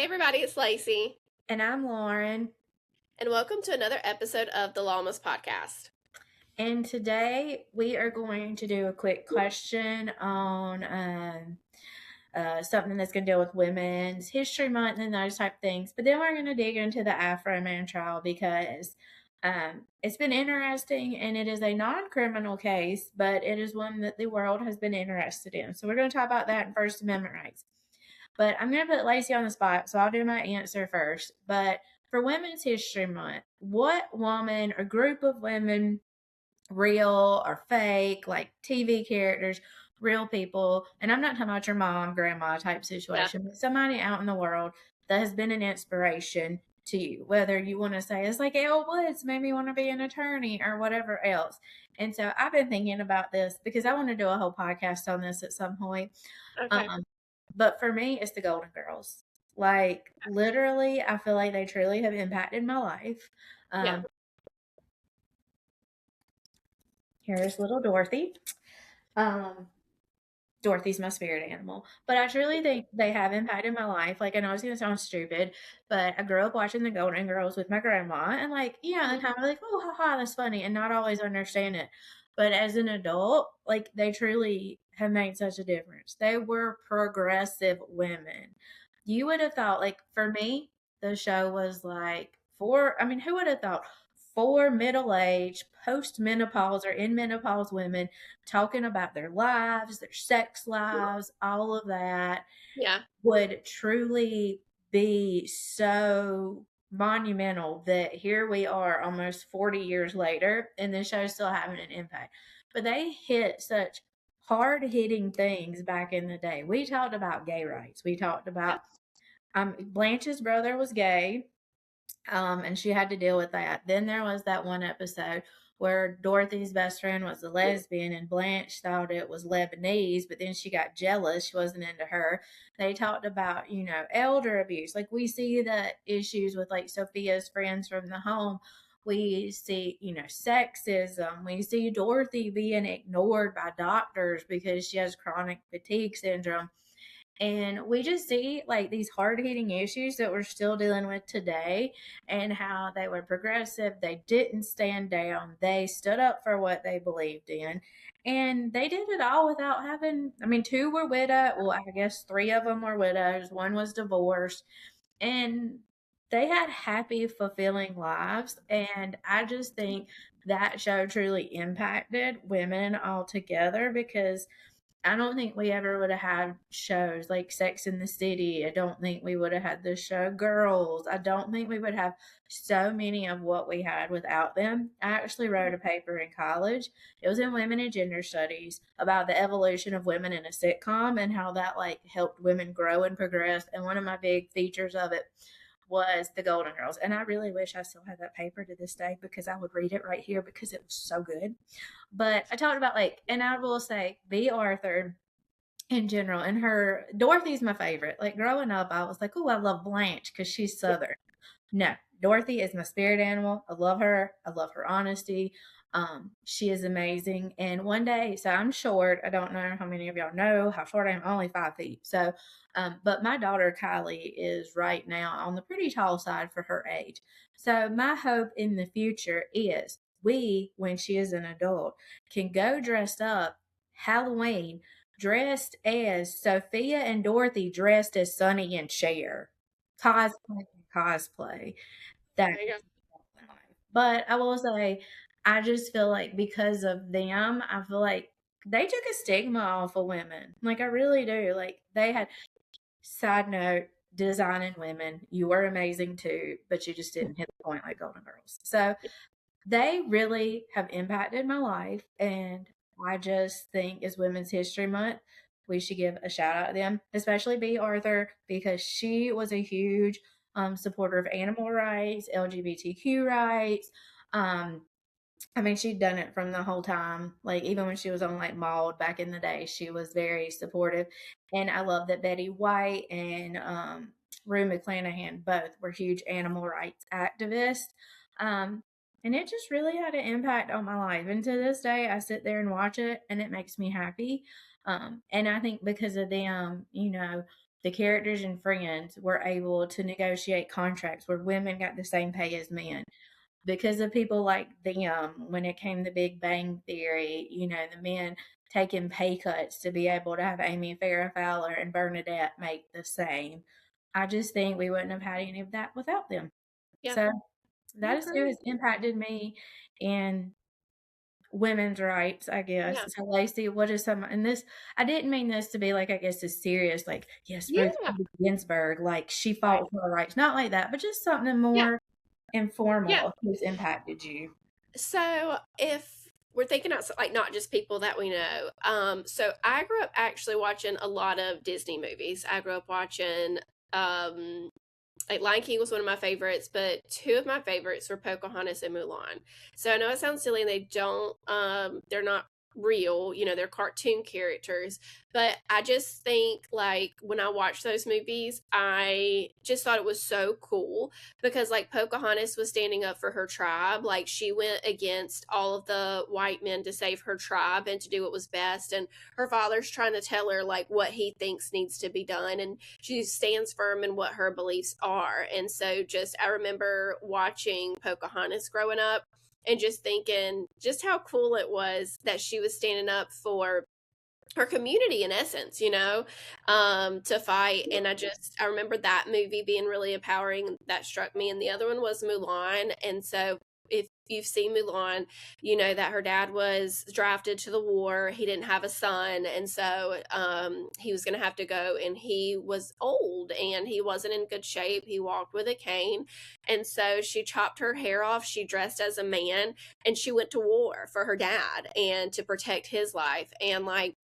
everybody, it's Lacey. And I'm Lauren. And welcome to another episode of the Lawmas Podcast. And today we are going to do a quick question on something that's going to deal with Women's History Month and those type of things. But then we're going to dig into the Afroman trial because it's been interesting, and it is a non-criminal case, but it is one that the world has been interested in. So we're going to talk about that in First Amendment rights. But I'm going to put Lacey on the spot, so I'll do my answer first. But for Women's History Month, what woman or group of women, real or fake, like TV characters, real people, and I'm not talking about your mom, grandma type situation, but somebody out in the world that has been an inspiration to you, whether you want to say it's like Elle Woods made me want to be an attorney or whatever else. And so I've been thinking about this because I want to do a whole podcast on this at some point. Okay. But for me, it's the Golden Girls. Like, literally, I feel like they truly have impacted my life. Here's little Dorothy. Dorothy's my spirit animal. But I truly think they have impacted my life. Like, I know it's going to sound stupid, but I grew up watching the Golden Girls with my grandma. And, like, yeah, the time I'm like, oh, haha, that's funny. And not always understand it. But as an adult, like, they truly have made such a difference. They were progressive women. You would have thought, like, for me, the show was like who would have thought 4 middle-aged, post-menopause or in menopause women talking about their lives, their sex lives, all of that would truly be so monumental that here we are almost 40 years later and the show's still having an impact. But they hit such hard-hitting things back in the day. We talked about gay rights. We talked about Blanche's brother was gay, and she had to deal with that. Then there was that one episode where Dorothy's best friend was a lesbian and Blanche thought it was Lebanese, but then she got jealous. She wasn't into her. They talked about, elder abuse. Like, we see the issues with, like, Sophia's friends from the home. We see, sexism. We see Dorothy being ignored by doctors because she has chronic fatigue syndrome. And we just see, like, these hard-hitting issues that we're still dealing with today and how they were progressive. They didn't stand down. They stood up for what they believed in. And they did it all without having, 2 were widowed. Well, I guess 3 of them were widows. 1 was divorced. And they had happy, fulfilling lives. And I just think that show truly impacted women altogether because I don't think we ever would have had shows like Sex in the City. I don't think we would have had the show Girls. I don't think we would have so many of what we had without them. I actually wrote a paper in college. It was in Women and Gender Studies about the evolution of women in a sitcom and how that, like, helped women grow and progress. And one of my big features of it was the Golden Girls. And I really wish I still had that paper to this day because I would read it right here because it was so good. But I talked about, like, and I will say B. Arthur in general, and Dorothy's my favorite. Like, growing up, I was like, oh, I love Blanche because she's Southern. No, Dorothy is my spirit animal. I love her. I love her honesty. She is amazing. And one day, so I'm short. I don't know how many of y'all know how short I am. Only 5 feet. So, but my daughter Kylie is right now on the pretty tall side for her age. So my hope in the future is when she is an adult, can go dressed up Halloween, dressed as Sophia and Dorothy, dressed as Sonny and Cher. Cosplay. But I will say, I just feel like because of them, I feel like they took a stigma off of women. Like, I really do. Like, they had, side note, designing women. You were amazing too, but you just didn't hit the point like Golden Girls. So they really have impacted my life. And I just think as Women's History Month, we should give a shout out to them, especially B. Arthur, because she was a huge supporter of animal rights, LGBTQ rights. She'd done it from the whole time. Like, even when she was on, like, Maud back in the day, she was very supportive. And I love that Betty White and Rue McClanahan both were huge animal rights activists. And it just really had an impact on my life. And to this day, I sit there and watch it, and it makes me happy. And I think because of them, the characters in Friends were able to negotiate contracts where women got the same pay as men. Because of people like them, when it came to Big Bang Theory, the men taking pay cuts to be able to have Amy Farrah Fowler and Bernadette make the same. I just think we wouldn't have had any of that without them. Yeah, So I that is who has agree. impacted me in women's rights, I guess. Yeah, So Lacey, what is some, and this, I didn't mean this to be like, I guess, as serious, like, yes, Ruth yeah, Bader Ginsburg, like she right. fought for her rights. Not like that, but just something Yeah, more yeah. informal who's impacted you. So if we're thinking outside, like not just people that we know, so I grew up actually watching a lot of Disney movies. I grew up watching, like Lion King was one of my favorites, but two of my favorites were Pocahontas and Mulan. So I know it sounds silly and they don't, they're not real, they're cartoon characters, but I just think like when I watched those movies, I just thought it was so cool because like Pocahontas was standing up for her tribe. Like she went against all of the white men to save her tribe and to do what was best. And her father's trying to tell her like what he thinks needs to be done. And she stands firm in what her beliefs are. And so just I remember watching Pocahontas growing up and just thinking just how cool it was that she was standing up for her community in essence, to fight. And I remember that movie being really empowering. That struck me. And the other one was Mulan. And so if you've seen Mulan, you know that her dad was drafted to the war. He didn't have a son. And so he was going to have to go, and he was old and he wasn't in good shape. He walked with a cane. And so she chopped her hair off. She dressed as a man and she went to war for her dad and to protect his life. And like,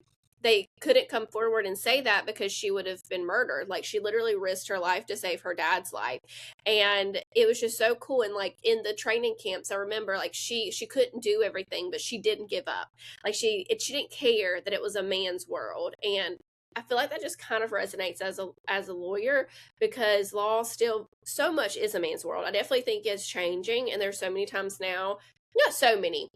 they couldn't come forward and say that because she would have been murdered. Like she literally risked her life to save her dad's life. And it was just so cool. And like in the training camps, I remember like she couldn't do everything, but she didn't give up. Like she didn't care that it was a man's world. And I feel like that just kind of resonates as a lawyer because law still so much is a man's world. I definitely think it's changing, and there's so many times now, not so many,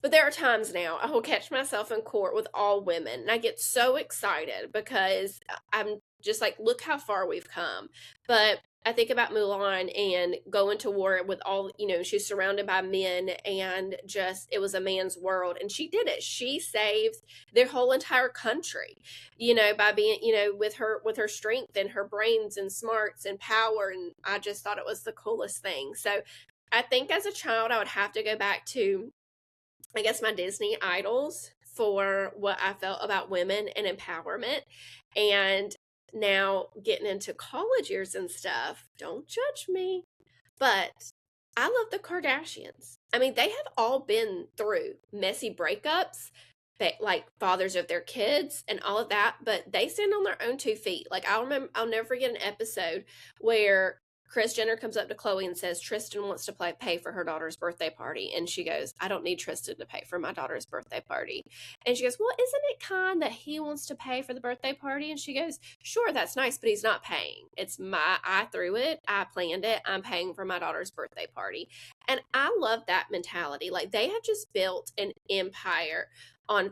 but there are times now I will catch myself in court with all women, and I get so excited because I'm just like, look how far we've come. But I think about Mulan and going to war with all, she's surrounded by men, and just it was a man's world, and she did it. She saved their whole entire country, by being, with her strength and her brains and smarts and power. And I just thought it was the coolest thing. So I think as a child, I would have to go back to, I guess, my Disney idols for what I felt about women and empowerment. And now getting into college years and stuff, don't judge me, but I love the Kardashians. I mean, they have all been through messy breakups, like fathers of their kids and all of that, but they stand on their own 2 feet. Like I'll never forget an episode where Kris Jenner comes up to Khloe and says Tristan wants to pay for her daughter's birthday party. And she goes, I don't need Tristan to pay for my daughter's birthday party. And she goes, well, isn't it kind that he wants to pay for the birthday party? And she goes, sure, that's nice, but he's not paying. I threw it. I planned it. I'm paying for my daughter's birthday party. And I love that mentality. Like they have just built an empire on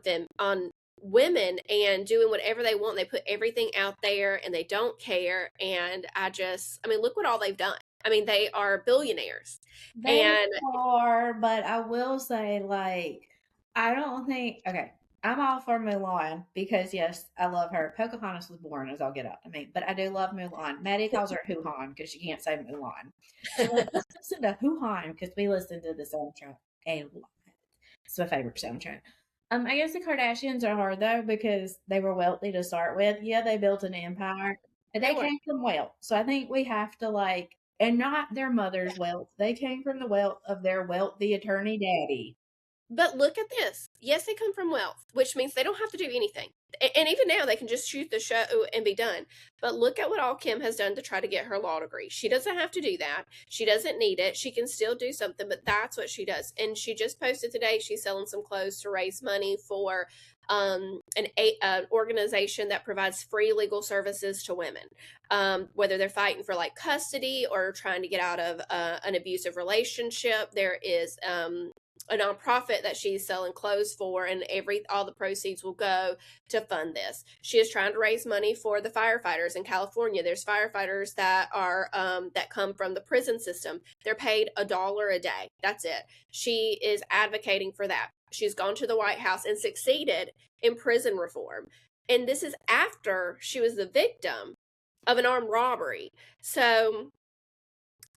women and doing whatever they want. They put everything out there and they don't care. And I mean, look what all they've done. I mean, they are billionaires. They And are, but I will say, like, I don't think, okay, I'm all for Mulan because, yes, I love her. Pocahontas was born as I'll get out to me, but I do love Mulan. Maddie calls her Hoo-Han because she can't say Mulan. So let's listen to Hoo-Han because we listen to the soundtrack a lot. It's my favorite soundtrack. I guess the Kardashians are hard though because they were wealthy to start with. Yeah, they built an empire, but they they were. came from wealth. So I think we have to like, and not their mother's wealth. They came from the wealth of their wealthy attorney daddy. But look at this. Yes, they come from wealth, which means they don't have to do anything. And even now, they can just shoot the show and be done. But look at what all Kim has done to try to get her law degree. She doesn't have to do that. She doesn't need it. She can still do something, but that's what she does. And she just posted today she's selling some clothes to raise money for an organization that provides free legal services to women, whether they're fighting for like custody or trying to get out of an abusive relationship. There is a nonprofit that she's selling clothes for, and all the proceeds will go to fund this. She is trying to raise money for the firefighters in California. There's firefighters that are that come from the prison system. They're paid $1 a day. That's it. She is advocating for that. She's gone to the White House and succeeded in prison reform. And this is after she was the victim of an armed robbery. So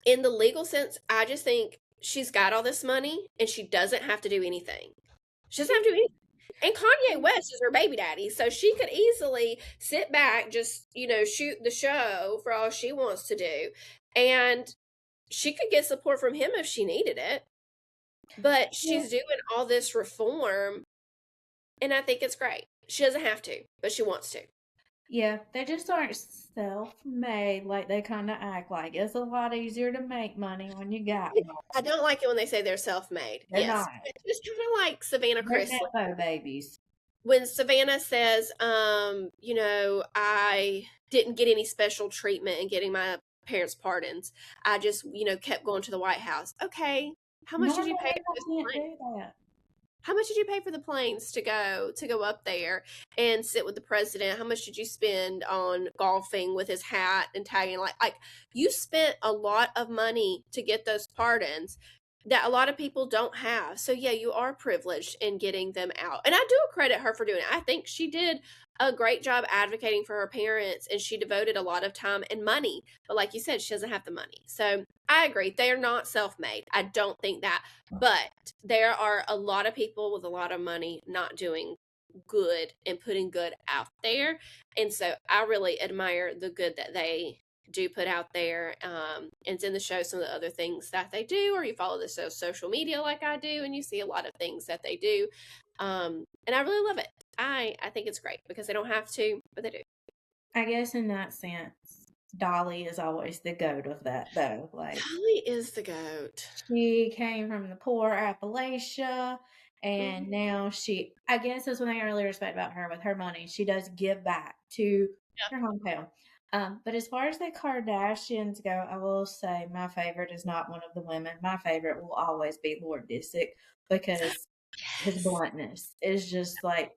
in the legal sense, I just think she's got all this money and she doesn't have to do anything. She doesn't have to do anything. And Kanye West is her baby daddy, so she could easily sit back, just, shoot the show for all she wants to do. And she could get support from him if she needed it. But she's doing all this reform, and I think it's great. She doesn't have to, but she wants to. Yeah, they just aren't self-made like they kind of act like. It's a lot easier to make money when you got one. I don't like it when they say they're self-made. They're not. It's just kind of like Savannah Chrisley. They're babies. When Savannah says, I didn't get any special treatment in getting my parents' pardons. I just, kept going to the White House. Okay, how much did you pay for this plane? How much did you pay for the planes to go up there and sit with the president? How much did you spend on golfing with his hat and tagging? Like you spent a lot of money to get those pardons that a lot of people don't have. So yeah, you are privileged in getting them out. And I do credit her for doing it. I think she did a great job advocating for her parents, and she devoted a lot of time and money. But like you said, she doesn't have the money. So I agree. They are not self-made. I don't think that. But there are a lot of people with a lot of money not doing good and putting good out there. And so I really admire the good that they do put out there. And it's in the show some of the other things that they do, or you follow the social media like I do, and you see a lot of things that they do. And I really love it. I think it's great because they don't have to, but they do. I guess in that sense, Dolly is always the goat of that, though. Like Dolly is the goat. She came from the poor Appalachia, and now I guess that's one thing I really respect about her. With her money, she does give back to her hometown. But as far as the Kardashians go, I will say my favorite is not one of the women. My favorite will always be Lord Disick, because his bluntness is just like,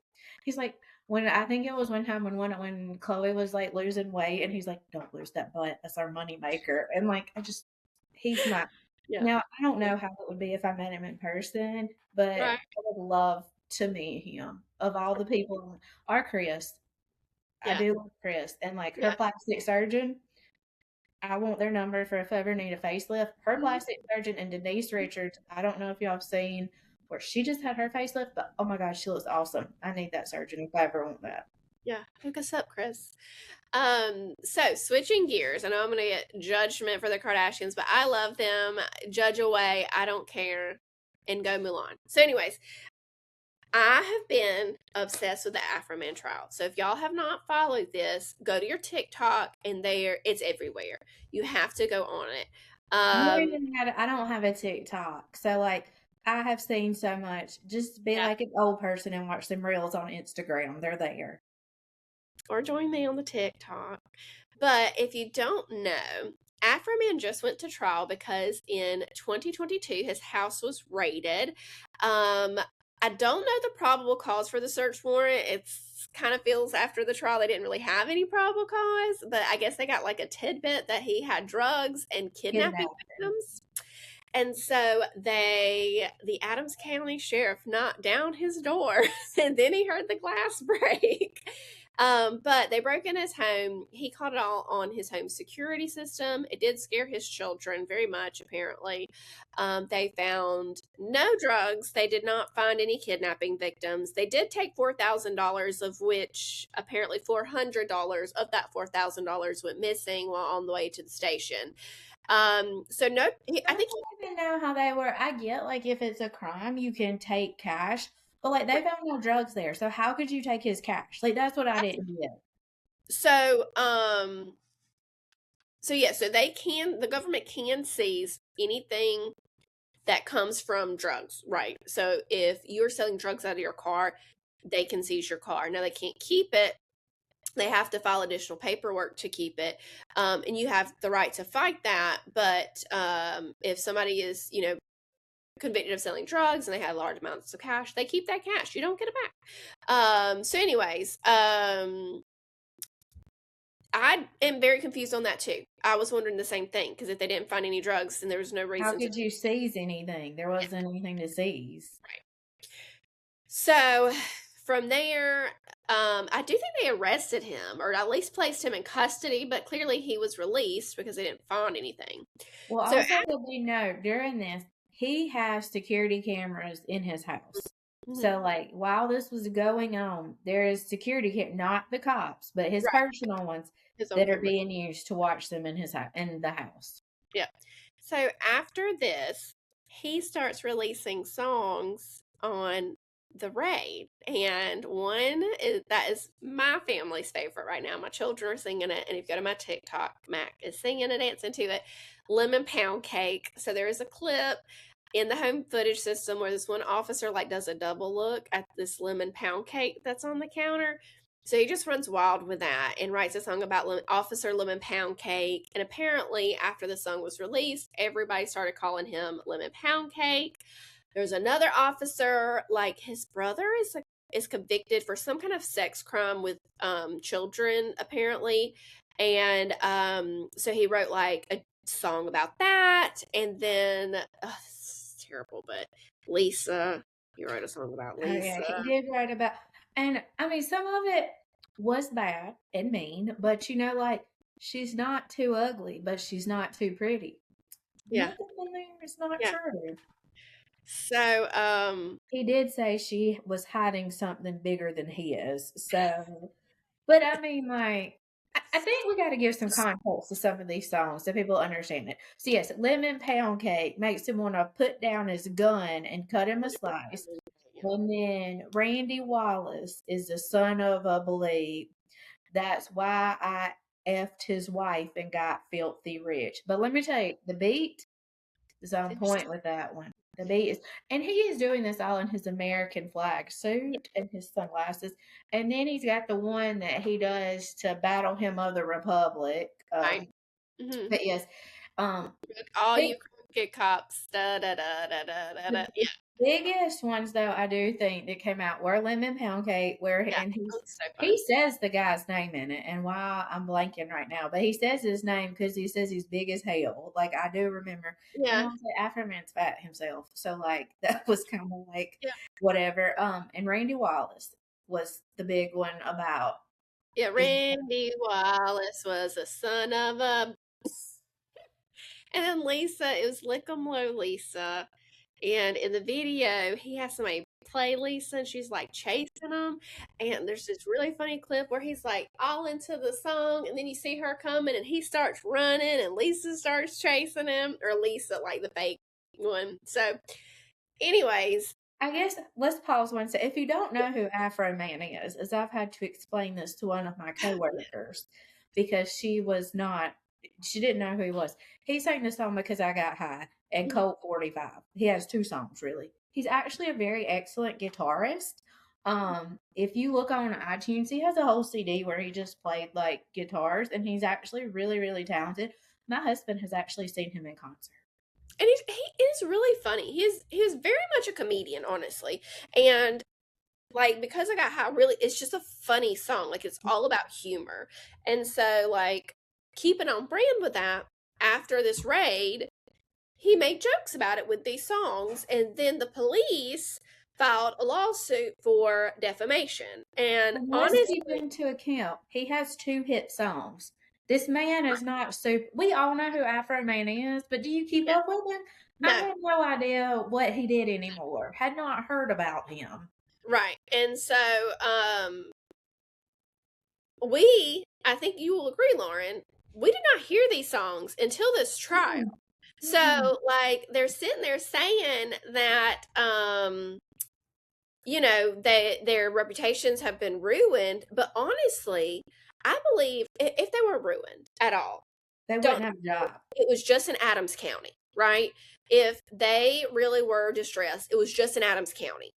he's like, when I think it was one time when Chloe was like losing weight, and he's like, "Don't lose that butt. That's our money maker." And like, he's not. Yeah. Now I don't know how it would be if I met him in person, but I would love to meet him. Of all the people, our Chris, I do love Chris, and like her plastic surgeon. I want their number for if I ever need a facelift. Her plastic surgeon and Denise Richards. I don't know if y'all have seen where she just had her facelift, but oh my gosh, she looks awesome. I need that surgeon if I ever want that. Yeah, hook us up, Chris. So switching gears, I know I'm gonna get judgment for the Kardashians, but I love them. Judge away, I don't care, and go Mulan. So anyways, I have been obsessed with the Afroman trial. So if y'all have not followed this, go to your TikTok, and it's everywhere. You have to go on it. I don't have a TikTok, so like I have seen so much. Just be like an old person and watch some reels on Instagram. They're there. Or join me on the TikTok. But if you don't know, Afroman just went to trial because in 2022 his house was raided. I don't know the probable cause for the search warrant. It's kind of feels after the trial they didn't really have any probable cause, but I guess they got like a tidbit that he had drugs and kidnapping victims. And so the Adams County Sheriff knocked down his door, and then he heard the glass break. But they broke in his home. He caught it all on his home security system. It did scare his children very much, apparently. They found no drugs. They did not find any kidnapping victims. They did take $4,000, of which apparently $400 of that $4,000 went missing while on the way to the station. So no, I think I don't even know how they were. I get like if it's a crime, you can take cash, but like they found no drugs there. So how could you take his cash? Like that's what I didn't get. So, so the government can seize anything that comes from drugs, right? So if you're selling drugs out of your car, they can seize your car. Now they can't keep it. They have to file additional paperwork to keep it. And you have the right to fight that. But if somebody is, convicted of selling drugs and they had large amounts of cash, they keep that cash. You don't get it back. So anyways, I am very confused on that too. I was wondering the same thing, because if they didn't find any drugs, then there was no reason. How could you seize anything? There wasn't anything to seize. Right. So from there, I do think they arrested him, or at least placed him in custody, but clearly he was released because they didn't find anything. Well, also that we know during this, he has security cameras in his house. Mm-hmm. So, like, while this was going on, there is security, not the cops, but his personal ones that are being used to watch them in his in the house. Yeah. So after this, he starts releasing songs on the raid, and one that is my family's favorite right now. My children are singing it, and if you go to my TikTok, Mac is singing and dancing to it. Lemon Pound Cake. So there is a clip in the home footage system where this one officer like does a double look at this lemon pound cake that's on the counter. So he just runs wild with that and writes a song about Officer Lemon Pound Cake. And apparently after the song was released, everybody started calling him Lemon Pound Cake. There's another officer, like his brother is convicted for some kind of sex crime with children, apparently. And so he wrote like a song about that. And then this is terrible, but Lisa, he wrote a song about Lisa. Oh, yeah, he did write about, and I mean, some of it was bad and mean, but you know, like, she's not too ugly, but she's not too pretty. Yeah. Nothing in there is not true. So, he did say she was hiding something bigger than he is. So, but I mean, like, I think we got to give some context to some of these songs so people understand it. So, yes, Lemon Pound Cake makes him want to put down his gun and cut him a slice. And then Randy Wallace is the son of a believe. That's why I effed his wife and got filthy rich. But let me tell you, the beat is on point with that one. The beat is, and he is doing this all in his American flag suit and his sunglasses. And then he's got the one that he does to Battle Hymn of the Republic. Right. Mm-hmm. But yes. All you crooked cops. Da, da, da, da, da, da. Yeah. Biggest ones though, I do think that came out were Lemon Pound Cake, where and he says the guy's name in it, and why I'm blanking right now, but he says his name because he says he's big as hell. Like, I do remember. Yeah. Afroman's fat himself, so like that was kind of like whatever. And Randy Wallace was the big one about. Yeah, Randy Wallace was a son of a. And then Lisa, it was Lick 'em Low Lisa. And in the video, he has somebody play Lisa, and she's like chasing him. And there's this really funny clip where he's like all into the song, and then you see her coming, and he starts running, and Lisa starts chasing him, or Lisa, like the fake one. So, anyways, I guess let's pause one second. If you don't know who Afroman is, as I've had to explain this to one of my coworkers because she didn't know who he was. He sang the song Because I Got High and Colt 45. He has two songs, really. He's actually a very excellent guitarist. If you look on iTunes, he has a whole CD where he just played like guitars, and he's actually really, really talented. My husband has actually seen him in concert. And he is really funny. He is very much a comedian, honestly. And like, Because I Got High, really, it's just a funny song. Like, it's all about humor. And so, like, keeping on brand with that, after this raid, he made jokes about it with these songs, and then the police filed a lawsuit for defamation. And honestly, keep into account, he has 2 hit songs. This man is not super. We all know who Afroman is, but do you keep up with him? No. I had no idea what he did anymore. Had not heard about him. Right. And so, I think you will agree, Lauren, we did not hear these songs until this trial. So, like, they're sitting there saying that, you know, their reputations have been ruined. But honestly, I believe if they were ruined at all, they wouldn't have a job. It was just in Adams County, right? if they really were distressed, it was just in Adams County.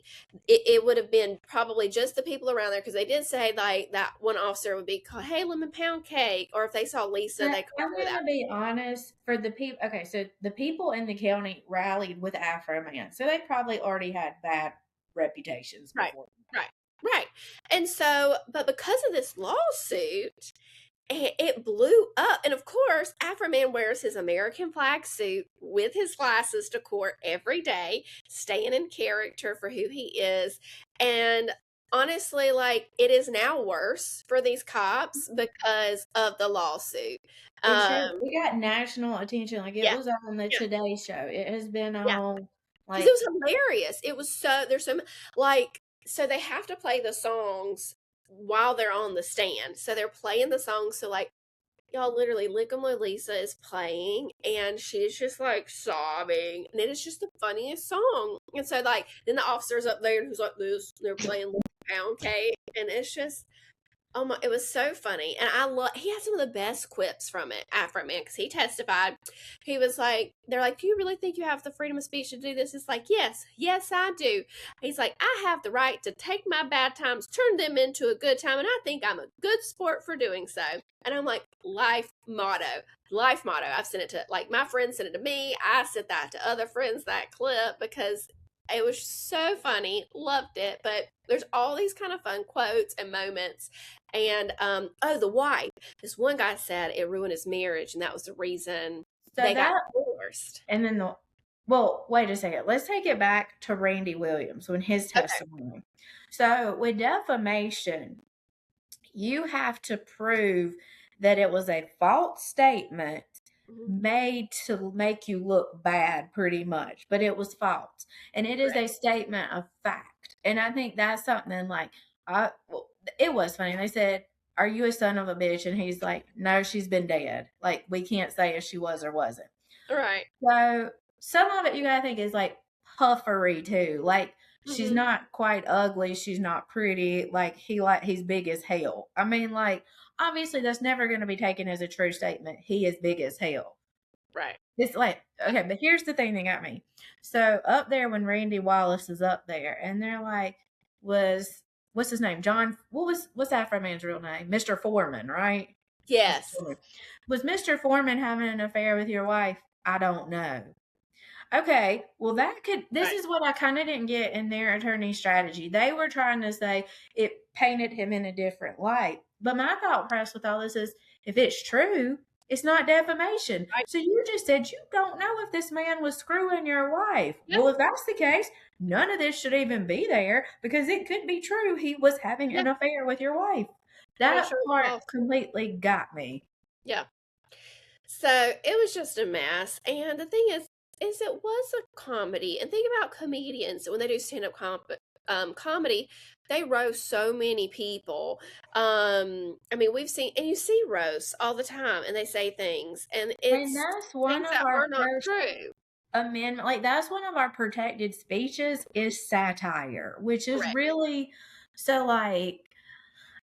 It would have been probably just the people around there, because they did say like that one officer would be called, "Hey, lemon pound cake," or if they saw Lisa, they called I'm her going that. to be honest, for the people, okay, so the people in the county rallied with Afroman, so they probably already had bad reputations Right, before. right, right. And so, but because of this lawsuit, it blew up. And of course, Afroman wears his American flag suit with his glasses to court every day, staying in character for who he is. And honestly, like, it is now worse for these cops because of the lawsuit. It got national attention. Like, it Yeah, was on the yeah, Today Show. It has been yeah. on, Because it like, was hilarious. It was so, there's so, like, so they have to play the songs while they're on the stand. So they're playing the songs. So, like, y'all, literally, Lickum Lisa is playing, and she's just like sobbing, and it is just the funniest song. And so, like, then the officer's up there, who's like this, they're playing Pound Cake, and it's just, oh my, it was so funny. And I love, he had some of the best quips from it, Afroman, because he testified. He was like, they're like, "Do you really think you have the freedom of speech to do this?" It's like, yes, I do. He's like, "I have the right to take my bad times, turn them into a good time, and I think I'm a good sport for doing so." And I'm like, life motto. I've sent it to, like, my friends sent it to me. I sent that to other friends, that clip, because it was so funny. Loved it. But there's all these kind of fun quotes and moments. And the wife. This one guy said it ruined his marriage, and that was the reason they got divorced. And then well, wait a second. Let's take it back to Randy Williams when his testimony. Okay. So with defamation, you have to prove that it was a false statement made to make you look bad, pretty much, but it was false, and it is a statement of fact. And I think that's something like, it was funny. They said, "Are you a son of a bitch?" And he's like, "No, she's been dead. Like, we can't say if she was or wasn't." Right. So some of it you gotta think is like puffery too. Like, she's not quite ugly, she's not pretty, like he's big as hell. I mean, like, obviously that's never gonna be taken as a true statement. He is big as hell. Right. It's like, okay, but here's the thing that got me. So up there when Randy Wallace is up there, and they're like, what's his name? John, what's Afroman's real name? Mr. Foreman, right? Yes. Was Mr. Foreman having an affair with your wife? I don't know. Okay, well, this is what I kind of didn't get in their attorney strategy. They were trying to say it painted him in a different light. But my thought process with all this is, if it's true, it's not defamation. Right. So you just said you don't know if this man was screwing your wife. Yep. Well, if that's the case, none of this should even be there, because it could be true he was having an affair with your wife. That part completely got me. Yeah. So it was just a mess. And the thing is it was a comedy. And think about comedians when they do stand-up comedy, they roast so many people. I mean, we've seen, and you see roasts all the time, and they say things, and that's one of our not true amendment. Like, that's one of our protected speeches is satire, which is really, so, like,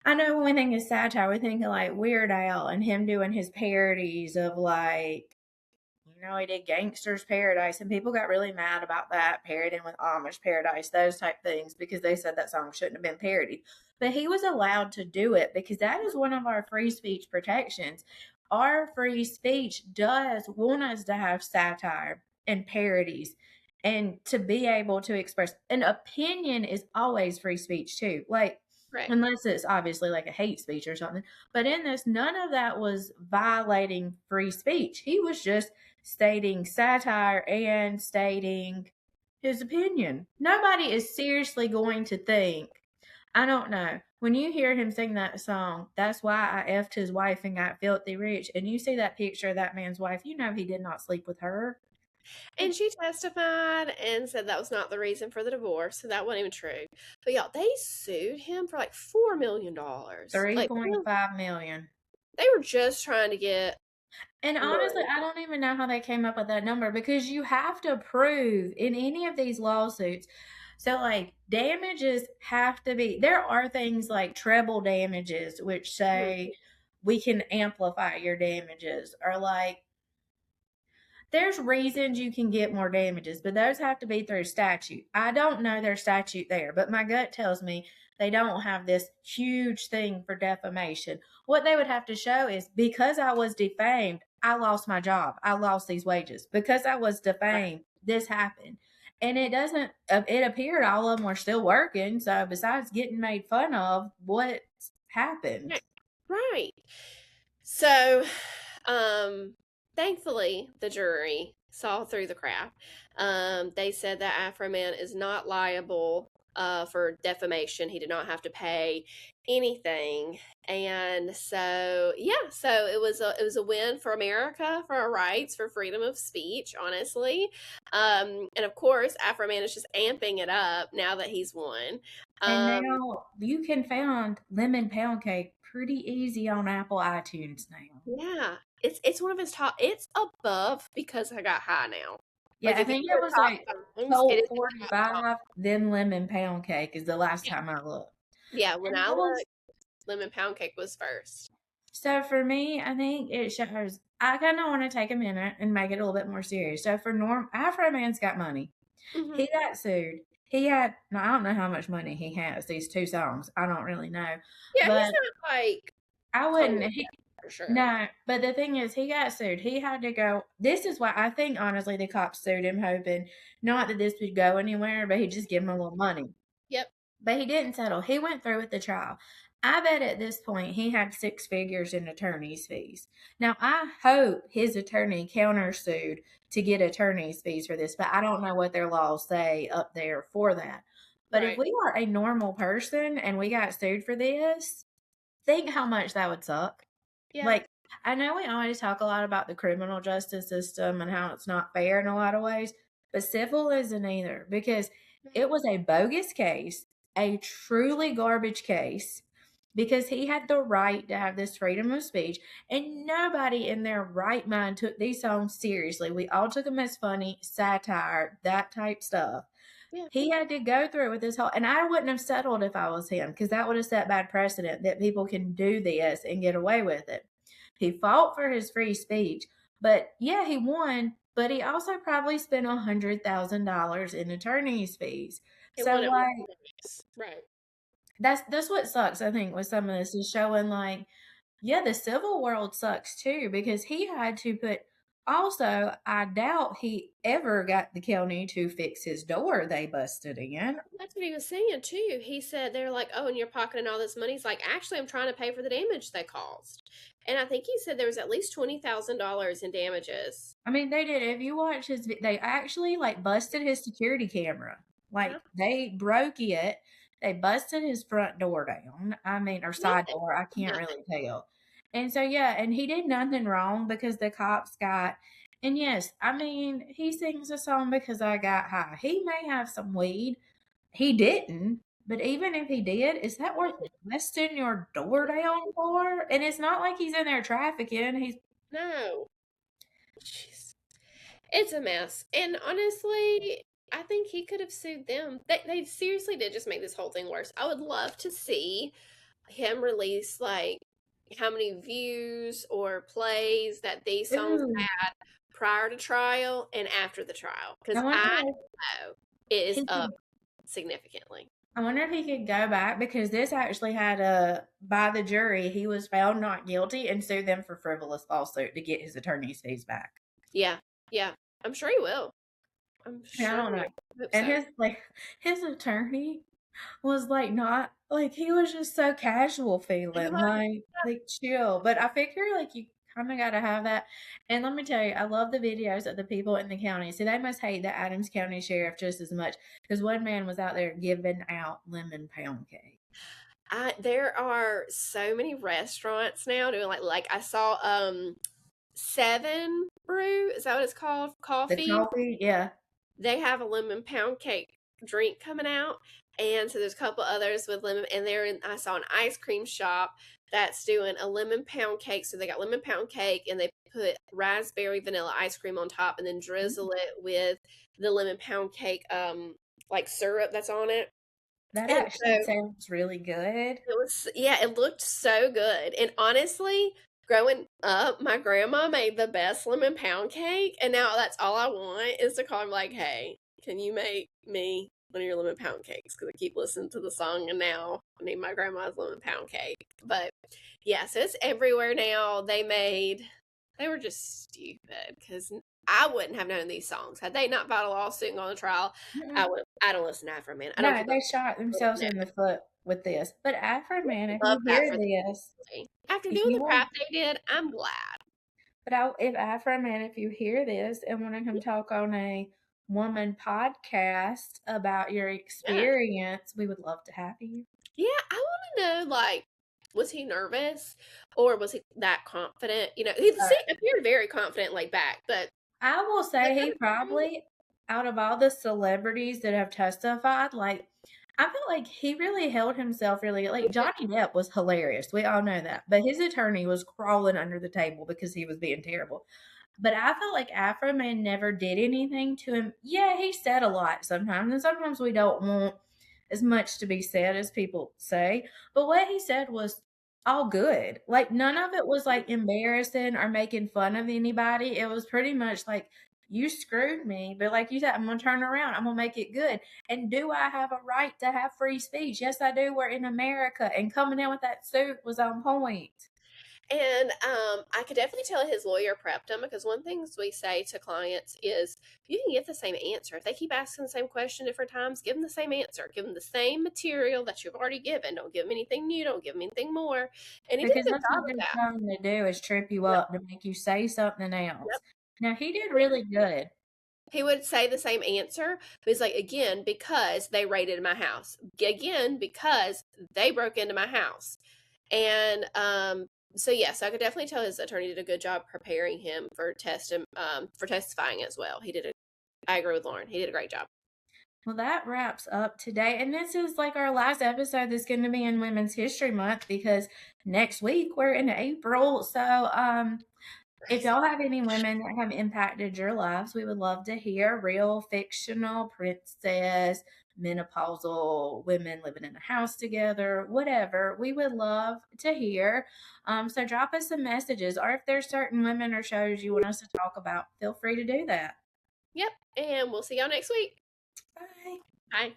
I know when we think of satire, we think of like Weird Al and him doing his parodies of, like, he did Gangster's Paradise, and people got really mad about that, parodying with Amish Paradise, those type things, because they said that song shouldn't have been parodied. But he was allowed to do it because that is one of our free speech protections. Our free speech does want us to have satire and parodies and to be able to express. An opinion is always free speech too. Like, unless it's obviously like a hate speech or something. But in this, none of that was violating free speech. He was just stating satire and stating his opinion. Nobody is seriously going to think, I don't know, when you hear him sing that song, "That's why I effed his wife and got filthy rich," and you see that picture of that man's wife, you know he did not sleep with her. And she testified and said that was not the reason for the divorce, so that wasn't even true. But y'all, they sued him for like $4 million. $3.5 million. They were just trying to get. And honestly, I don't even know how they came up with that number, because you have to prove in any of these lawsuits. So, like, damages have to be, there are things like treble damages, which say we can amplify your damages, or like, there's reasons you can get more damages, but those have to be through statute. I don't know their statute there, but my gut tells me they don't have this huge thing for defamation. What they would have to show is because I was defamed, I lost my job. I lost these wages. Because I was defamed, this happened. And it doesn't, it appeared all of them were still working. So besides getting made fun of, what happened? Right. So, thankfully, the jury saw through the crap. They said that Afroman is not liable for defamation. He did not have to pay anything, and so so it was a win for America, for our rights, for freedom of speech. Honestly, and of course, Afroman is just amping it up now that he's won. And now you can find lemon pound cake pretty easy on Apple iTunes now. Yeah, it's one of his top. It's above Because I Got High now. Yeah, Like, I if you think go it was top like songs, Colt it is top. 45, then lemon pound cake is the last time I looked. Yeah, when I looked, lemon pound cake was first. So for me, I think it shows. I kind of want to take a minute and make it a little bit more serious. So for Afroman's got money. Mhm. He got sued. He had, I don't know how much money he has, these 2 songs. I don't really know. Yeah, But he's not like I wouldn't. totally for sure. No, but the thing is, he got sued. He had to go. This is why I think, honestly, the cops sued him, hoping not that this would go anywhere, but he just give him a little money. Yep. But he didn't settle. He went through with the trial. I bet at this point he had 6 figures in attorney's fees. Now, I hope his attorney countersued to get attorney's fees for this, but I don't know what their laws say up there for that. But if we are a normal person and we got sued for this, think how much that would suck. Yeah. Like, I know we always talk a lot about the criminal justice system and how it's not fair in a lot of ways, but civil isn't either, because it was a bogus case, a truly garbage case, because he had the right to have this freedom of speech, and nobody in their right mind took these songs seriously. We all took them as funny, satire, that type stuff. Yeah. He had to go through with this whole, and I wouldn't have settled if I was him, because that would have set bad precedent that people can do this and get away with it. He fought for his free speech, but yeah, he won, but he also probably spent $100,000 in attorney's fees. So like, right. that's what sucks, I think, with some of this is showing like, yeah, the civil world sucks too, because he had to put. Also, I doubt he ever got the county to fix his door they busted in. That's what he was saying too. He said they're like, "Oh, and you're pocketing all this money." He's like, "Actually, I'm trying to pay for the damage they caused." And I think he said there was at least $20,000 in damages. I mean, they did. If you watch his, they actually like busted his security camera. Like they broke it. They busted his front door down. I mean, or side door. I can't really tell. And so, yeah, and he did nothing wrong because the cops got, and yes, I mean, he sings a song Because I Got High. He may have some weed. He didn't, but even if he did, is that worth busting your door down for? And it's not like he's in there trafficking. No. Jeez. It's a mess. And honestly, I think he could have sued them. They seriously did just make this whole thing worse. I would love to see him release like how many views or plays that these songs had prior to trial and after the trial, because I know it is up significantly. I wonder if he could go back, because this actually had by the jury, he was found not guilty and sued them for frivolous lawsuit to get his attorney's fees back. Yeah, I'm sure he will. I'm sure. I don't know. And his attorney was like not like, he was just so casual feeling like chill. But I figure like you kind of got to have that. And let me tell you, I love the videos of the people in the county. See, they must hate the Adams County Sheriff just as much, because one man was out there giving out lemon pound cake. There are so many restaurants now doing like I saw 7 Brew, is that what it's called? Coffee. The coffee, yeah. They have a lemon pound cake drink coming out. And so there's a couple others with lemon, and I saw an ice cream shop that's doing a lemon pound cake. So they got lemon pound cake, and they put raspberry vanilla ice cream on top, and then drizzle it with the lemon pound cake, like syrup that's on it. That actually sounds really good. It looked so good. And honestly, growing up, my grandma made the best lemon pound cake, and now that's all I want is to call her like, hey, can you make me one of your lemon pound cakes? Because I keep listening to the song, and now I need my grandma's lemon pound cake. But yeah, so it's everywhere now. They were just stupid because I wouldn't have known these songs had they not filed a lawsuit and gone to trial. Mm-mm. I don't listen to Afroman. I don't No, keep up they shot themselves with in the foot with this. But Afroman, if love you that hear for this, me. After if doing you the want, crap they did, I'm glad. if Afroman, if you hear this and want to come talk on a woman podcast about your Yeah. experience, we would love to have you. Yeah, I want to know, like, was he nervous or was he that confident? You know, he appeared very confident, laid back, but I will say he probably, out of all the celebrities that have testified, like, I feel like he really held himself really, like, Johnny Depp was hilarious. We all know that. But his attorney was crawling under the table because he was being terrible. But I felt like Afroman never did anything to him. Yeah, he said a lot sometimes, and sometimes we don't want as much to be said as people say. But what he said was all good. Like, none of it was like embarrassing or making fun of anybody. It was pretty much like, you screwed me, but like you said, I'm gonna turn around. I'm gonna make it good. And do I have a right to have free speech? Yes, I do. We're in America, and coming in with that suit was on point. and I could definitely tell his lawyer prepped him because one thing we say to clients is you can get the same answer. If they keep asking the same question different times, give them the same answer. Give them the same material that you've already given. Don't give them anything new. Don't give them anything more. And he did Because a good that's job what of they're that. trying to do is trip you Yep. up to make you say something else. Yep. Now he did really good. He would say the same answer, but he's like, again, because they raided my house. Again, because they broke into my house. And so yes, I could definitely tell his attorney did a good job preparing him for testifying as well. I agree with Lauren. He did a great job. Well, that wraps up today. And this is like our last episode that's going to be in Women's History Month because next week we're in April. So, if y'all have any women that have impacted your lives, we would love to hear real, fictional, princess, menopausal women living in a house together, whatever. We would love to hear. So drop us some messages, or if there's certain women or shows you want us to talk about, feel free to do that. Yep. And we'll see y'all next week. Bye. Bye.